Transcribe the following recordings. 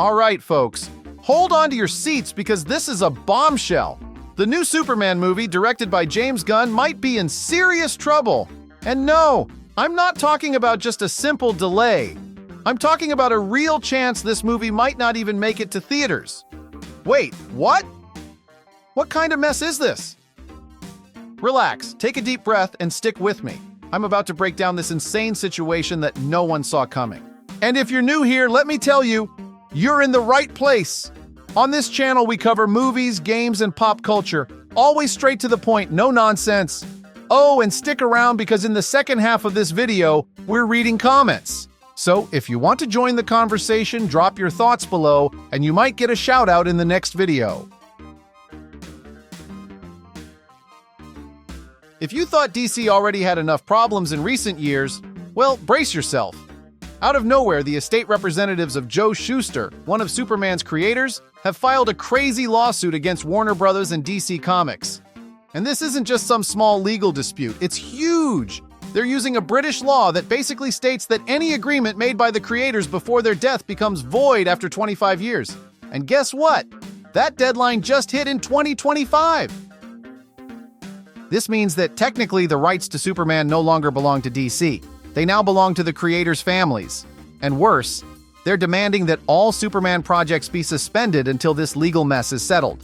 All right, folks, hold on to your seats because this is a bombshell. The new Superman movie, directed by James Gunn, might be in serious trouble. And no, I'm not talking about just a simple delay. I'm talking about a real chance this movie might not even make it to theaters. Wait, what? What kind of mess is this? Relax, take a deep breath, and stick with me. I'm about to break down this insane situation that no one saw coming. And if you're new here, let me tell you, you're in the right place. On this channel, we cover movies, games, and pop culture, always straight to the point, no nonsense. Oh, and stick around because in the second half of this video, we're reading comments. So if you want to join the conversation, drop your thoughts below, and you might get a shout out in the next video. If you thought DC already had enough problems in recent years, well, brace yourself. Out of nowhere, the estate representatives of Joe Schuster, one of Superman's creators, have filed a crazy lawsuit against Warner Brothers and DC Comics. And this isn't just some small legal dispute, it's huge! They're using a British law that basically states that any agreement made by the creators before their death becomes void after 25 years. And guess what? That deadline just hit in 2025! This means that technically the rights to Superman no longer belong to DC. They now belong to the creators' families. And worse, they're demanding that all Superman projects be suspended until this legal mess is settled.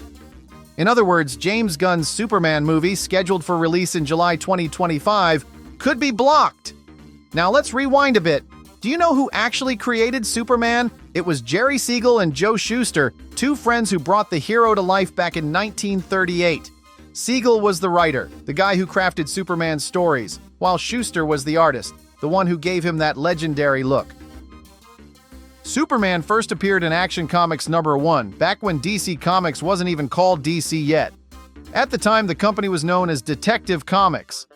In other words, James Gunn's Superman movie, scheduled for release in July 2025, could be blocked. Now let's rewind a bit. Do you know who actually created Superman? It was Jerry Siegel and Joe Schuster, two friends who brought the hero to life back in 1938. Siegel was the writer, the guy who crafted Superman's stories, while Schuster was the artist, the one who gave him that legendary look. Superman first appeared in Action Comics #1, back when DC Comics wasn't even called DC yet. At the time, the company was known as Detective Comics.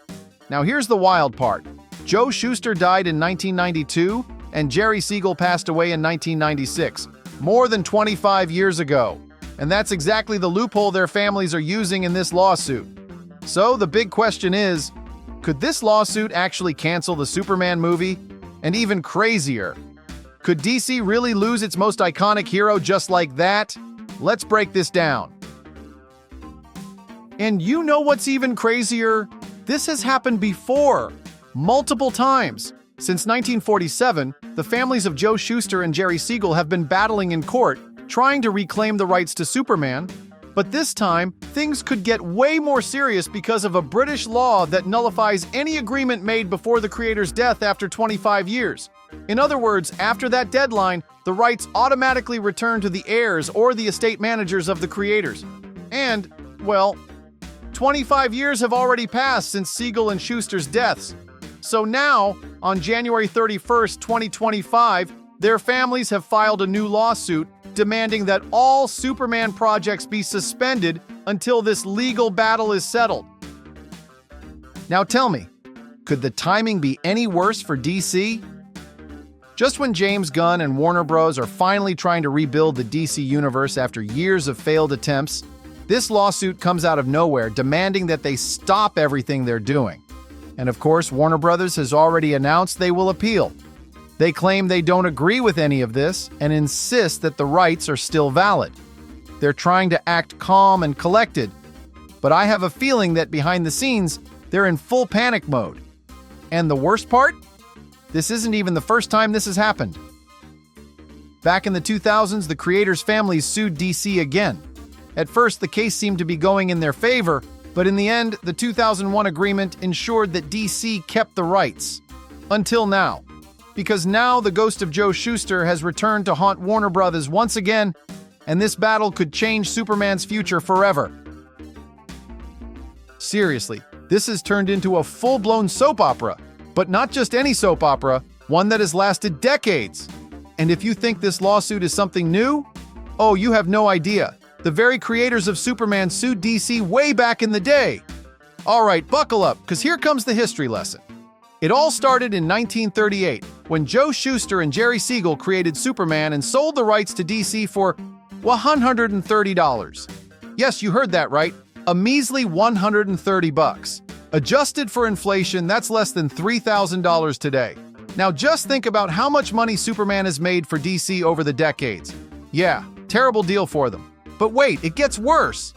Now here's the wild part. Joe Schuster died in 1992, and Jerry Siegel passed away in 1996, more than 25 years ago. And that's exactly the loophole their families are using in this lawsuit. So the big question is, could this lawsuit actually cancel the Superman movie? And even crazier, could DC really lose its most iconic hero just like that? Let's break this down. And you know what's even crazier? This has happened before, multiple times. Since 1947, the families of Joe Schuster and Jerry Siegel have been battling in court, trying to reclaim the rights to Superman. But this time, things could get way more serious because of a British law that nullifies any agreement made before the creator's death after 25 years. In other words, after that deadline, the rights automatically return to the heirs or the estate managers of the creators. And, well, 25 years have already passed since Siegel and Schuster's deaths. So now, on January 31st, 2025, their families have filed a new lawsuit demanding that all Superman projects be suspended until this legal battle is settled. Now tell me, could the timing be any worse for DC? Just when James Gunn and Warner Bros. Are finally trying to rebuild the DC universe after years of failed attempts, this lawsuit comes out of nowhere demanding that they stop everything they're doing. And of course, Warner Bros. Has already announced they will appeal. They claim they don't agree with any of this and insist that the rights are still valid. They're trying to act calm and collected, but I have a feeling that behind the scenes, they're in full panic mode. And the worst part? This isn't even the first time this has happened. Back in the 2000s, the creators' families sued DC again. At first, the case seemed to be going in their favor, but in the end, the 2001 agreement ensured that DC kept the rights. Until now. Because now the ghost of Joe Schuster has returned to haunt Warner Brothers once again, and this battle could change Superman's future forever. Seriously, this has turned into a full-blown soap opera, but not just any soap opera, one that has lasted decades. And if you think this lawsuit is something new, oh, you have no idea. The very creators of Superman sued DC way back in the day. All right, buckle up, because here comes the history lesson. It all started in 1938, when Joe Schuster and Jerry Siegel created Superman and sold the rights to DC for $130. Yes, you heard that right, a measly $130. Adjusted for inflation, that's less than $3,000 today. Now just think about how much money Superman has made for DC over the decades. Yeah, terrible deal for them. But wait, it gets worse.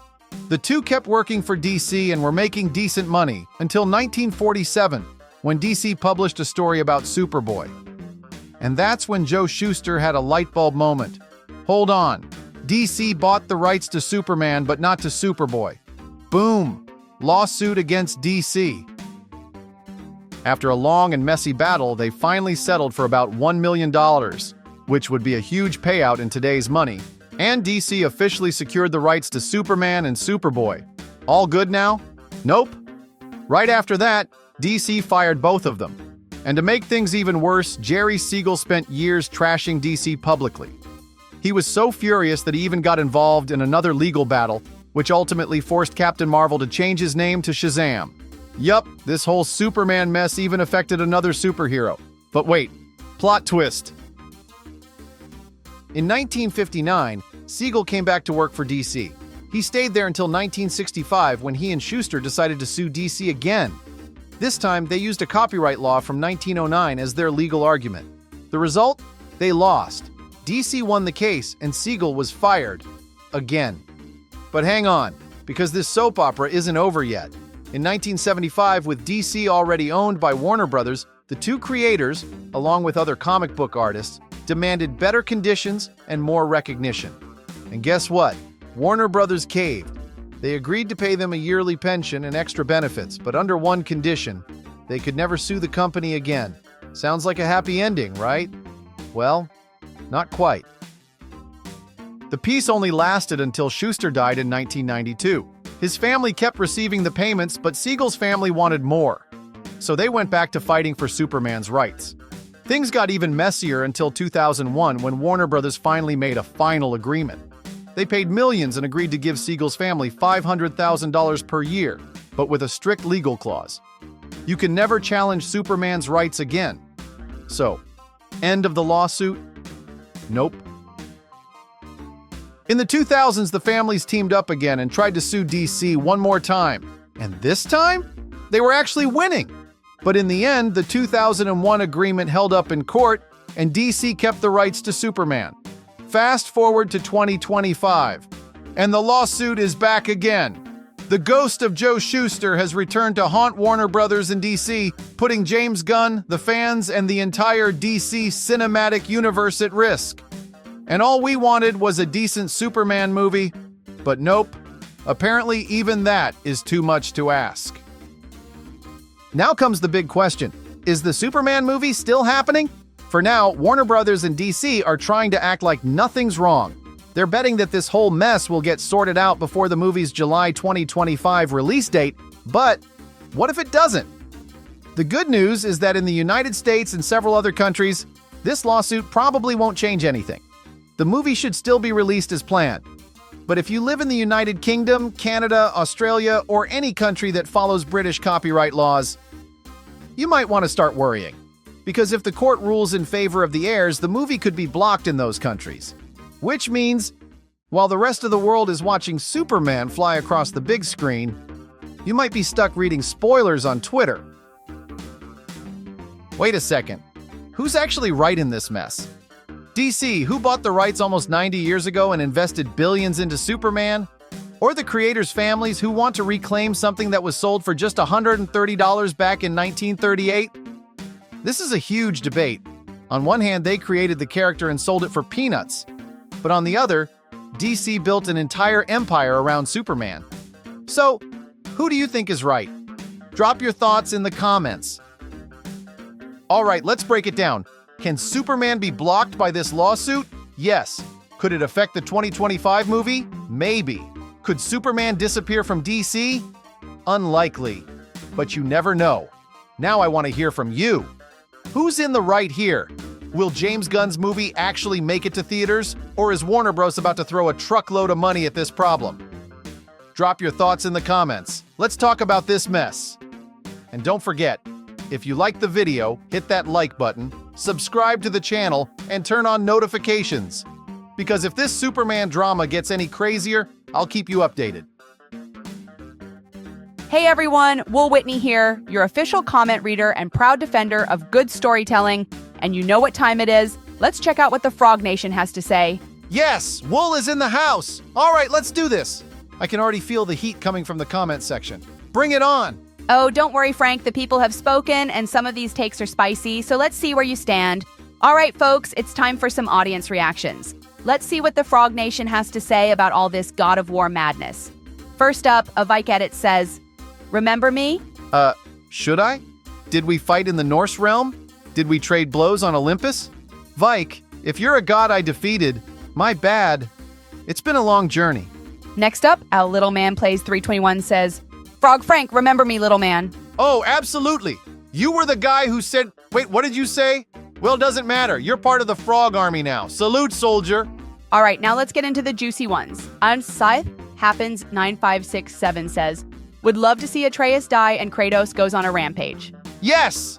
The two kept working for DC and were making decent money until 1947, when DC published a story about Superboy. And that's when Joe Schuster had a light bulb moment. Hold on. DC bought the rights to Superman, but not to Superboy. Boom! Lawsuit against DC. After a long and messy battle, they finally settled for about $1 million, which would be a huge payout in today's money. And DC officially secured the rights to Superman and Superboy. All good now? Nope. Right after that, DC fired both of them. And to make things even worse, Jerry Siegel spent years trashing DC publicly. He was so furious that he even got involved in another legal battle, which ultimately forced Captain Marvel to change his name to Shazam. Yup, this whole Superman mess even affected another superhero. But wait, plot twist. In 1959, Siegel came back to work for DC. He stayed there until 1965 when he and Schuster decided to sue DC again. This time, they used a copyright law from 1909 as their legal argument. The result? They lost. DC won the case and Siegel was fired. Again. But hang on, because this soap opera isn't over yet. In 1975, with DC already owned by Warner Brothers, the two creators, along with other comic book artists, demanded better conditions and more recognition. And guess what? Warner Brothers caved. They agreed to pay them a yearly pension and extra benefits, but under one condition: they could never sue the company again. Sounds like a happy ending, right? Well, not quite. The peace only lasted until Schuster died in 1992. His family kept receiving the payments, but Siegel's family wanted more. So they went back to fighting for Superman's rights. Things got even messier until 2001, when Warner Brothers finally made a final agreement. They paid millions and agreed to give Siegel's family $500,000 per year, but with a strict legal clause. You can never challenge Superman's rights again. So, end of the lawsuit? Nope. In the 2000s, the families teamed up again and tried to sue DC one more time. And this time, they were actually winning. But in the end, the 2001 agreement held up in court, and DC kept the rights to Superman. Fast forward to 2025, and the lawsuit is back again. The ghost of Joe Schuster has returned to haunt Warner Brothers and DC, putting James Gunn, the fans, and the entire DC cinematic universe at risk. And all we wanted was a decent Superman movie, but nope. Apparently even that is too much to ask. Now comes the big question. Is the Superman movie still happening? For now, Warner Brothers and DC are trying to act like nothing's wrong. They're betting that this whole mess will get sorted out before the movie's July 2025 release date, but what if it doesn't? The good news is that in the United States and several other countries, this lawsuit probably won't change anything. The movie should still be released as planned. But if you live in the United Kingdom, Canada, Australia, or any country that follows British copyright laws, you might want to start worrying. Because if the court rules in favor of the heirs, the movie could be blocked in those countries. Which means, while the rest of the world is watching Superman fly across the big screen, you might be stuck reading spoilers on Twitter. Wait a second. Who's actually right in this mess? DC, who bought the rights almost 90 years ago and invested billions into Superman? Or the creators' families who want to reclaim something that was sold for just $130 back in 1938? This is a huge debate. On one hand, they created the character and sold it for peanuts. But on the other, DC built an entire empire around Superman. So, who do you think is right? Drop your thoughts in the comments. All right, let's break it down. Can Superman be blocked by this lawsuit? Yes. Could it affect the 2025 movie? Maybe. Could Superman disappear from DC? Unlikely. But you never know. Now I want to hear from you. Who's in the right here? Will James Gunn's movie actually make it to theaters? Or is Warner Bros. About to throw a truckload of money at this problem? Drop your thoughts in the comments. Let's talk about this mess. And don't forget, if you liked the video, hit that like button, subscribe to the channel, and turn on notifications. Because if this Superman drama gets any crazier, I'll keep you updated. Hey everyone, Will Whitney here, your official comment reader and proud defender of good storytelling. And you know what time it is. Let's check out what the Frog Nation has to say. Yes, Wool is in the house. All right, let's do this. I can already feel the heat coming from the comment section. Bring it on. Oh, don't worry, Frank. The people have spoken, and some of these takes are spicy, so let's see where you stand. All right, folks, it's time for some audience reactions. Let's see what the Frog Nation has to say about all this God of War madness. First up, a Vike Edit says, "Remember me?" Should I? Did we fight in the Norse realm? Did we trade blows on Olympus? Vike, if you're a god I defeated, my bad. It's been a long journey. Next up, Our Little Man Plays 321 says, "Frog Frank, remember me, little man." Oh, absolutely. You were the guy who said, wait, what did you say? Well, doesn't matter. You're part of the Frog Army now. Salute, soldier. All right, now let's get into the juicy ones. Scythe Happens 9567 says, "Would love to see Atreus die and Kratos goes on a rampage." Yes!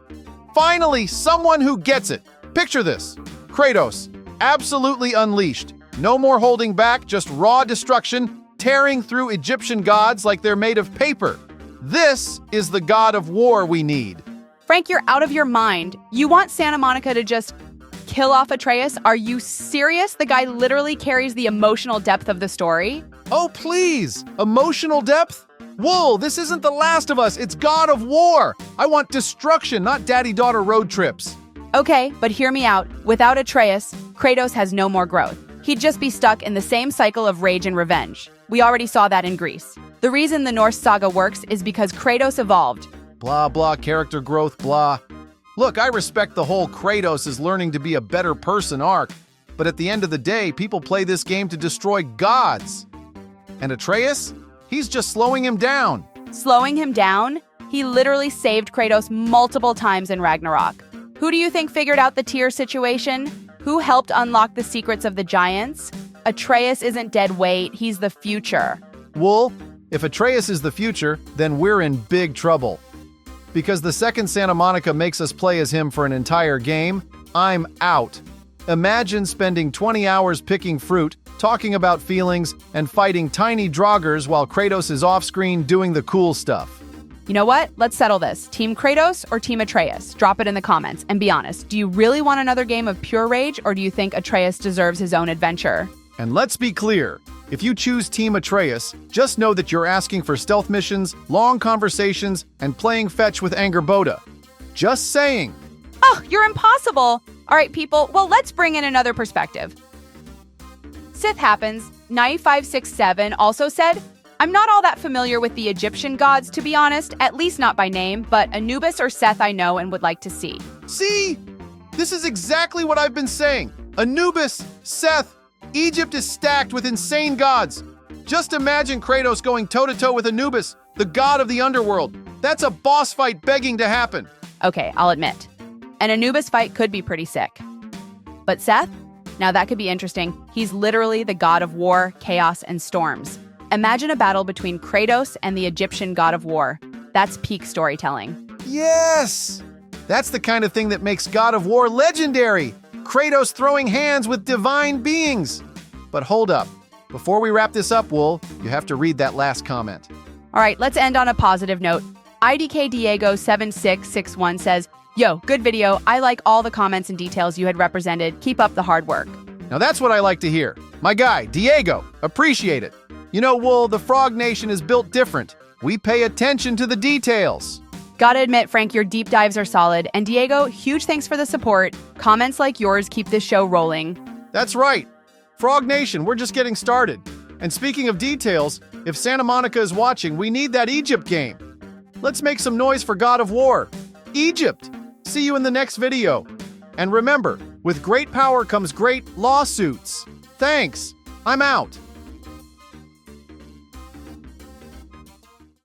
Finally, someone who gets it. Picture this. Kratos, absolutely unleashed. No more holding back, just raw destruction, tearing through Egyptian gods like they're made of paper. This is the god of war we need. Frank, you're out of your mind. You want Santa Monica to just kill off Atreus? Are you serious? The guy literally carries the emotional depth of the story. Oh, please! Emotional depth? Wool, this isn't The Last of Us, it's God of War! I want destruction, not daddy-daughter road trips. Okay, but hear me out. Without Atreus, Kratos has no more growth. He'd just be stuck in the same cycle of rage and revenge. We already saw that in Greece. The reason the Norse saga works is because Kratos evolved. Blah, blah, character growth, blah. Look, I respect the whole Kratos is learning to be a better person arc, but at the end of the day, people play this game to destroy gods. And Atreus? He's just slowing him down. Slowing him down? He literally saved Kratos multiple times in Ragnarok. Who do you think figured out the Tyr situation? Who helped unlock the secrets of the giants? Atreus isn't dead weight, he's the future. Wool, if Atreus is the future, then we're in big trouble. Because the second Santa Monica makes us play as him for an entire game, I'm out. Imagine spending 20 hours picking fruit, talking about feelings, and fighting tiny Draugrs while Kratos is off-screen doing the cool stuff. You know what? Let's settle this. Team Kratos or Team Atreus? Drop it in the comments and be honest. Do you really want another game of pure rage, or do you think Atreus deserves his own adventure? And let's be clear, if you choose Team Atreus, just know that you're asking for stealth missions, long conversations, and playing fetch with Angerboda. Just saying. Oh, you're impossible! All right, people, well, let's bring in another perspective. Sith Happens 9567 also said, "I'm not all that familiar with the Egyptian gods, to be honest, at least not by name, but Anubis or Seth I know and would like to see." See? This is exactly what I've been saying. Anubis, Seth, Egypt is stacked with insane gods. Just imagine Kratos going toe-to-toe with Anubis, the god of the underworld. That's a boss fight begging to happen. Okay, I'll admit. An Anubis fight could be pretty sick. But Seth? Now that could be interesting. He's literally the god of war, chaos, and storms. Imagine a battle between Kratos and the Egyptian god of war. That's peak storytelling. Yes! That's the kind of thing that makes God of War legendary. Kratos throwing hands with divine beings. But hold up. Before we wrap this up, Wool, you have to read that last comment. All right, let's end on a positive note. IDK Diego 7661 says, "Yo, good video. I like all the comments and details you had represented. Keep up the hard work." Now that's what I like to hear. My guy, Diego, appreciate it. You know, Wool, the Frog Nation is built different. We pay attention to the details. Gotta admit, Frank, your deep dives are solid. And Diego, huge thanks for the support. Comments like yours keep this show rolling. That's right. Frog Nation, we're just getting started. And speaking of details, if Santa Monica is watching, we need that Egypt game. Let's make some noise for God of War. Egypt! See you in the next video. And remember, with great power comes great lawsuits. Thanks. I'm out.